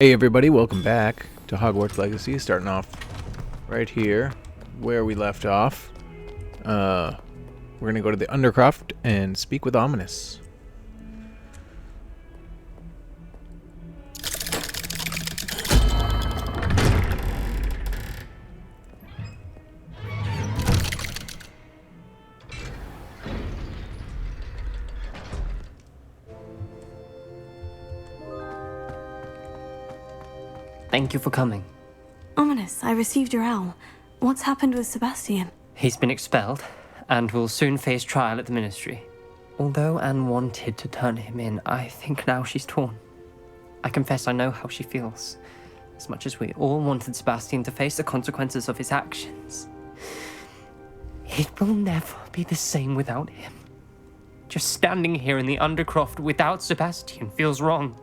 Hey everybody, welcome back to Hogwarts Legacy, starting off right here where we left off. We're gonna go to the Undercroft and speak with Ominous. Thank you for coming. Ominous, I received your owl. What's happened with Sebastian? He's been expelled, and will soon face trial at the Ministry. Although Anne wanted to turn him in, I think now she's torn. I confess I know how she feels, as much as we all wanted Sebastian to face the consequences of his actions. It will never be the same without him. Just standing here in the Undercroft without Sebastian feels wrong.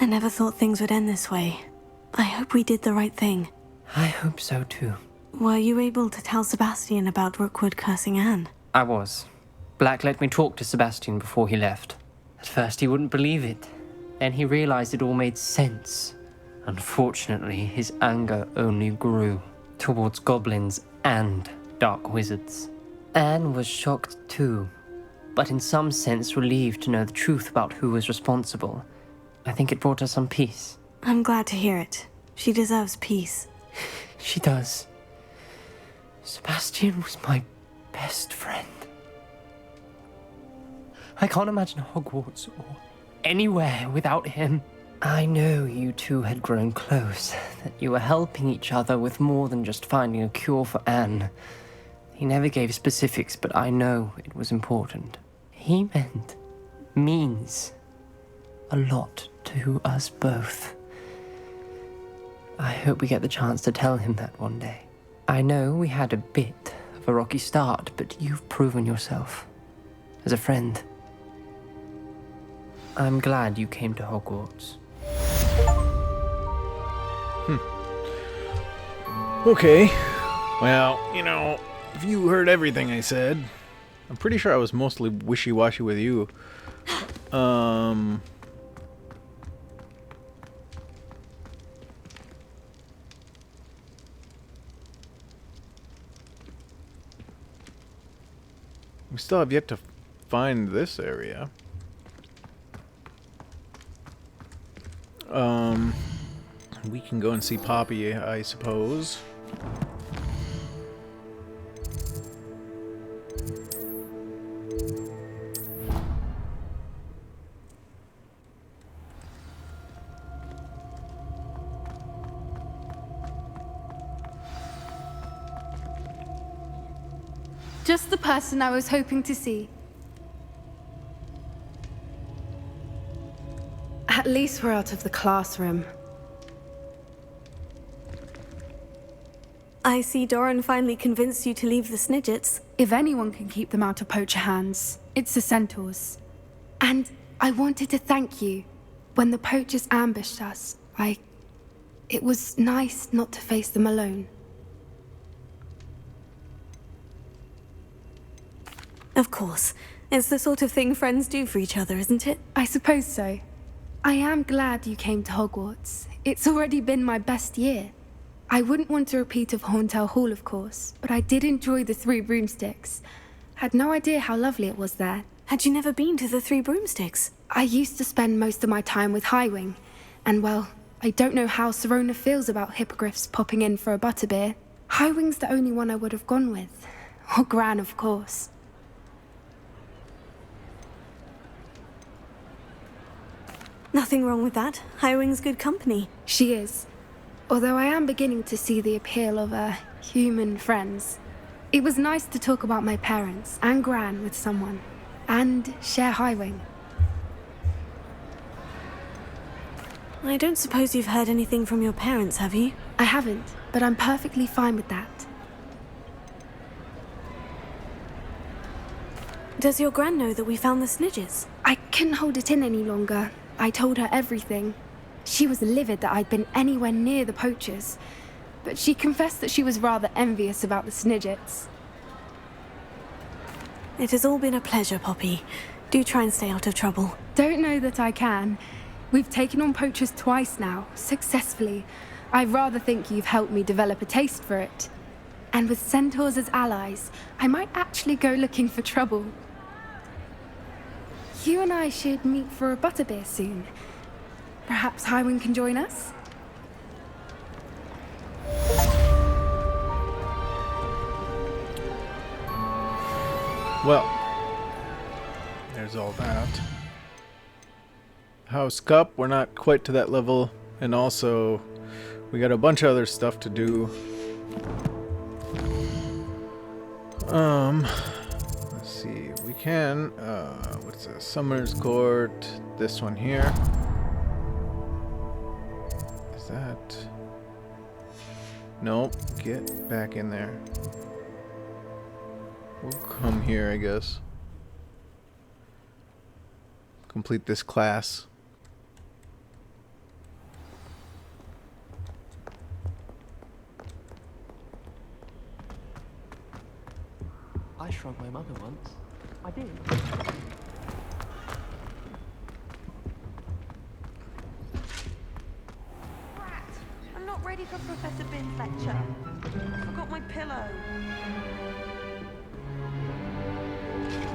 I never thought things would end this way. I hope we did the right thing. I hope so too. Were you able to tell Sebastian about Rookwood cursing Anne? I was. Black let me talk to Sebastian before he left. At first he wouldn't believe it. Then he realized it all made sense. Unfortunately, his anger only grew towards goblins and dark wizards. Anne was shocked too, but in some sense relieved to know the truth about who was responsible. I think it brought her some peace. I'm glad to hear it. She deserves peace. She does. Sebastian was my best friend. I can't imagine Hogwarts or anywhere without him. I know you two had grown close, that you were helping each other with more than just finding a cure for Anne. He never gave specifics, but I know it was important. He means a lot to us both. I hope we get the chance to tell him that one day. I know we had a bit of a rocky start, but you've proven yourself as a friend. I'm glad you came to Hogwarts. Okay, well, if you heard everything I said, I'm pretty sure I was mostly wishy-washy with you. We still have yet to find this area. We can go and see Poppy, I suppose. Just the person I was hoping to see. At least we're out of the classroom. I see Doran finally convinced you to leave the Snidgets. If anyone can keep them out of poacher hands, it's the centaurs. And I wanted to thank you. When the poachers ambushed us, it was nice not to face them alone. Of course. It's the sort of thing friends do for each other, isn't it? I suppose so. I am glad you came to Hogwarts. It's already been my best year. I wouldn't want a repeat of Horntail Hall, of course, but I did enjoy the Three Broomsticks. Had no idea how lovely it was there. Had you never been to the Three Broomsticks? I used to spend most of my time with Highwing, and well, I don't know how Serona feels about hippogriffs popping in for a butterbeer. Highwing's the only one I would have gone with. Or Gran, of course. Nothing wrong with that. Highwing's good company. She is. Although I am beginning to see the appeal of human friends. It was nice to talk about my parents and Gran with someone. And share Highwing. I don't suppose you've heard anything from your parents, have you? I haven't, but I'm perfectly fine with that. Does your Gran know that we found the Snidgets? I couldn't hold it in any longer. I told her everything. She was livid that I'd been anywhere near the poachers, but she confessed that she was rather envious about the Snidgets. It has all been a pleasure, Poppy. Do try and stay out of trouble. Don't know that I can. We've taken on poachers twice now, successfully. I rather think you've helped me develop a taste for it. And with centaurs as allies, I might actually go looking for trouble. You and I should meet for a butterbeer soon. Perhaps Highwind can join us? Well, there's all that. House Cup, we're not quite to that level. And also, we got a bunch of other stuff to do. Let's see. We can, what's this? Summer's Court. This one here. Is that... Nope. Get back in there. We'll come here, I guess. Complete this class. I shrunk my mother once. I did. Rat! I'm not ready for Professor Bin's lecture. I forgot my pillow.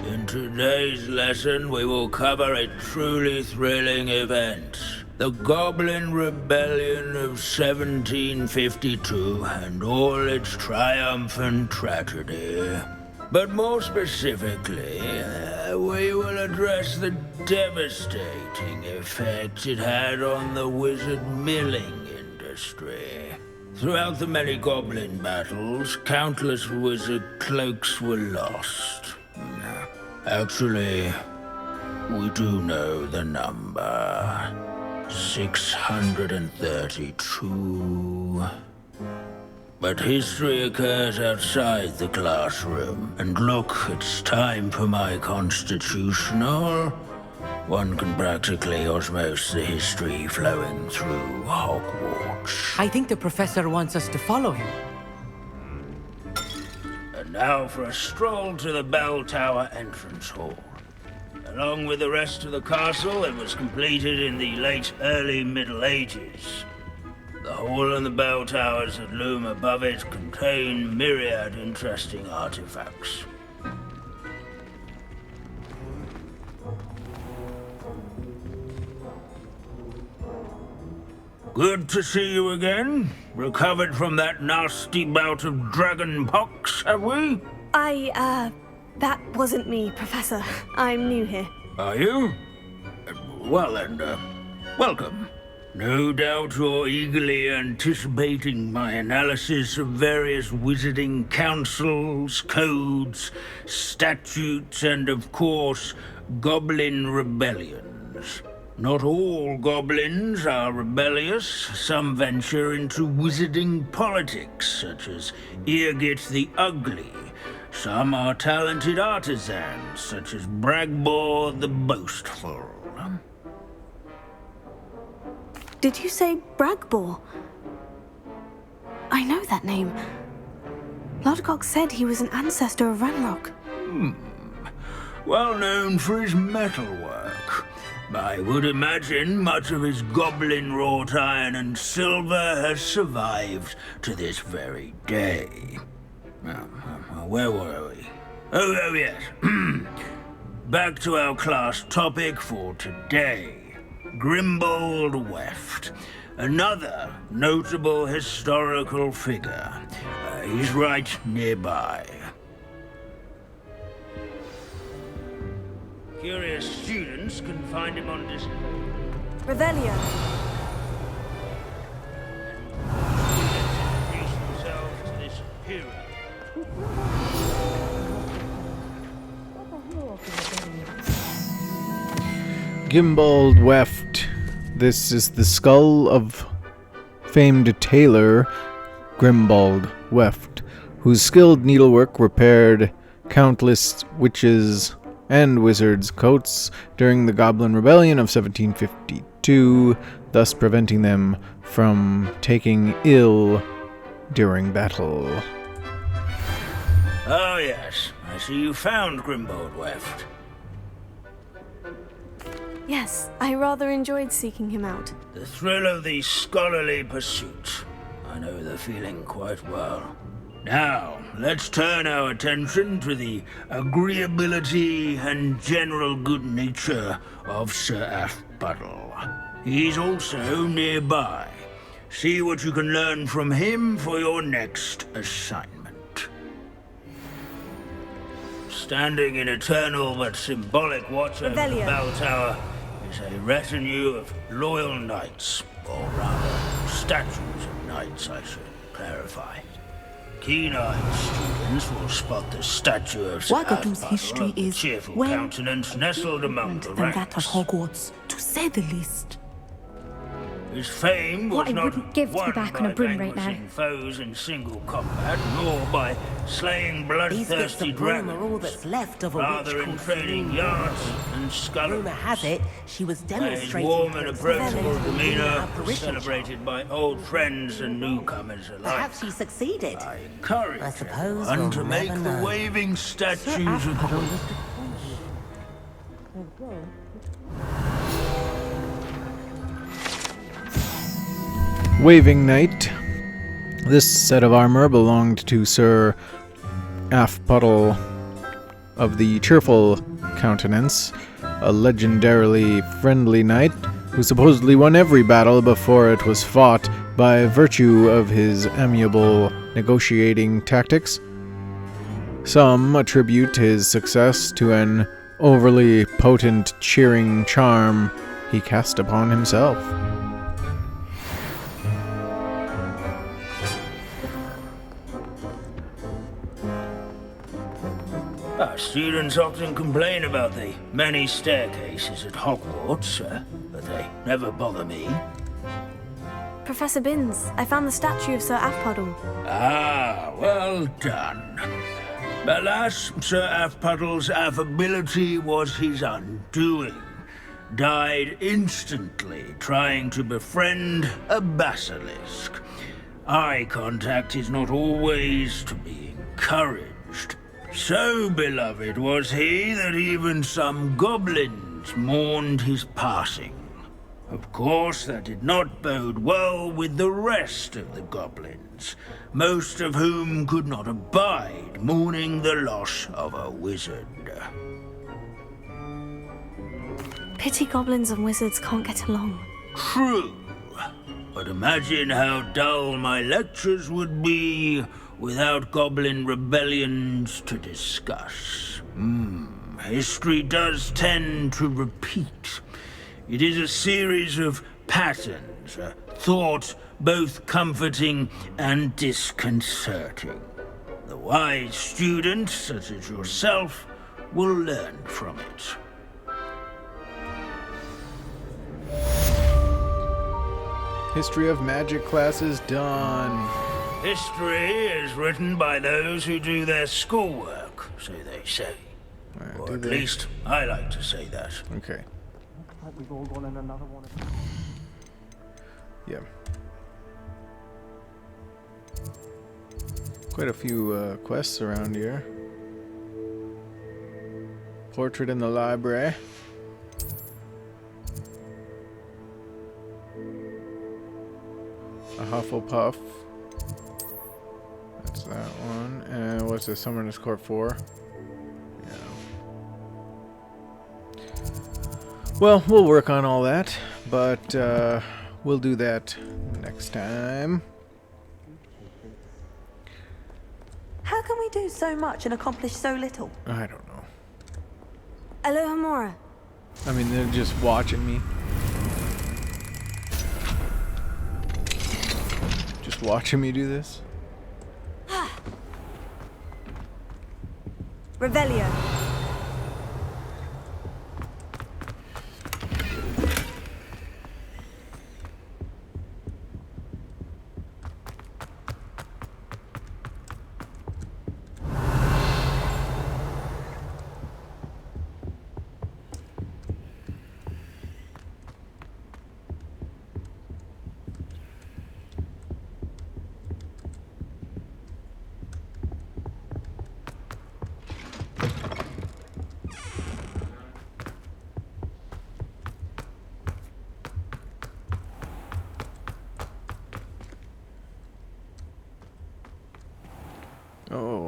In today's lesson, we will cover a truly thrilling event. The Goblin Rebellion of 1752 and all its triumphant tragedy. But more specifically, we will address the devastating effect it had on the wizard milling industry. Throughout the many goblin battles, countless wizard cloaks were lost. Actually, we do know the number. 632. But history occurs outside the classroom. And look, it's time for my constitutional. One can practically osmose the history flowing through Hogwarts. I think the professor wants us to follow him. And now for a stroll to the bell tower entrance hall. Along with the rest of the castle, it was completed in the late early Middle Ages. The hall and the bell towers that loom above it contain myriad interesting artifacts. Good to see you again. Recovered from that nasty bout of dragon pox, have we? That wasn't me, Professor. I'm new here. Are you? Well then, welcome. No doubt you're eagerly anticipating my analysis of various wizarding councils, codes, statutes, and of course, goblin rebellions. Not all goblins are rebellious. Some venture into wizarding politics, such as Eargit the Ugly. Some are talented artisans, such as Bragbor the Boastful. Did you say Bragbor? I know that name. Lodgok said he was an ancestor of Ranrock. Well known for his metalwork. I would imagine much of his goblin-wrought iron and silver has survived to this very day. Where were we? Oh yes. Back to our class topic for today. Grimbold Weft. Another notable historical figure. He's right nearby. Curious students can find him on display. Revelio. Introduce themselves to this hero. Gimbold Weft. This is the skull of famed tailor Grimbold Weft, whose skilled needlework repaired countless witches' and wizards' coats during the Goblin Rebellion of 1752, thus preventing them from taking ill during battle. Oh yes, I see you found Grimbold Weft. Yes, I rather enjoyed seeking him out. The thrill of the scholarly pursuit. I know the feeling quite well. Now, let's turn our attention to the agreeability and general good nature of Sir Aphbuttle. He's also nearby. See what you can learn from him for your next assignment. Standing in eternal but symbolic watch over the Revelio. bell tower is a retinue of loyal knights, or rather, statues of knights, I should clarify. Keen-eyed students will spot the statue of Sir Wagadu's Aphbuttle history of the is cheerful well countenance nestled among the than that of ranks. Hogwarts, to say the least. His fame was What I not wouldn't give to be won back by on a broom right now. vanquishing foes in single combat, nor by slaying These bits bloodthirsty of broom are all dragons. that's left of a Rather witch in called trading Serene yards Rose. and sculleries. Rumour has it she was His demonstrating warm and her approachable ability to demeanor win was apparition celebrated by old friends and newcomers alike. Perhaps she succeeded. I encourage I suppose everyone we'll to make never the know. waving Sir statues of Aphbuttle was Waving Knight. This set of armor belonged to Sir Aphbuttle of the Cheerful Countenance, a legendarily friendly knight who supposedly won every battle before it was fought by virtue of his amiable negotiating tactics. Some attribute his success to an overly potent cheering charm he cast upon himself. Our students often complain about the many staircases at Hogwarts, but they never bother me. Professor Binns, I found the statue of Sir Aphbuttle. Ah, well done. Alas, Sir Aphbuttle's affability was his undoing. Died instantly trying to befriend a basilisk. Eye contact is not always to be encouraged. So beloved was he that even some goblins mourned his passing. Of course, that did not bode well with the rest of the goblins, most of whom could not abide mourning the loss of a wizard. Pity goblins and wizards can't get along. True, but imagine how dull my lectures would be without goblin rebellions to discuss. History does tend to repeat. It is a series of patterns, a thought both comforting and disconcerting. The wise student, such as yourself, will learn from it. History of Magic classes done. History is written by those who do their schoolwork, so they say. Alright, Or do at the- least I like to say that. Okay. Like we've all gone in another one. Yeah. Quite a few quests around here. Portrait in the library. A Hufflepuff. That's that one. And what's the Summoner's Court for? Yeah. Well, we'll work on all that, but we'll do that next time. How can we do so much and accomplish so little? I don't know. Alohomora. I mean, they're just watching me. Just watching me do this. Revelio.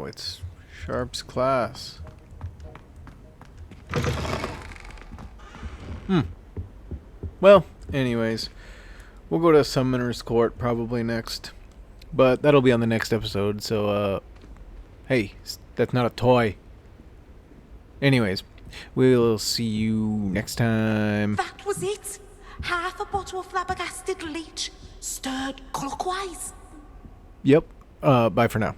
Oh, it's Sharp's class. Well, anyways, we'll go to Summoner's Court probably next. But that'll be on the next episode, so, hey, that's not a toy. Anyways, we'll see you next time. That was it. Half a bottle of flabbergasted leech, stirred clockwise. Yep, bye for now.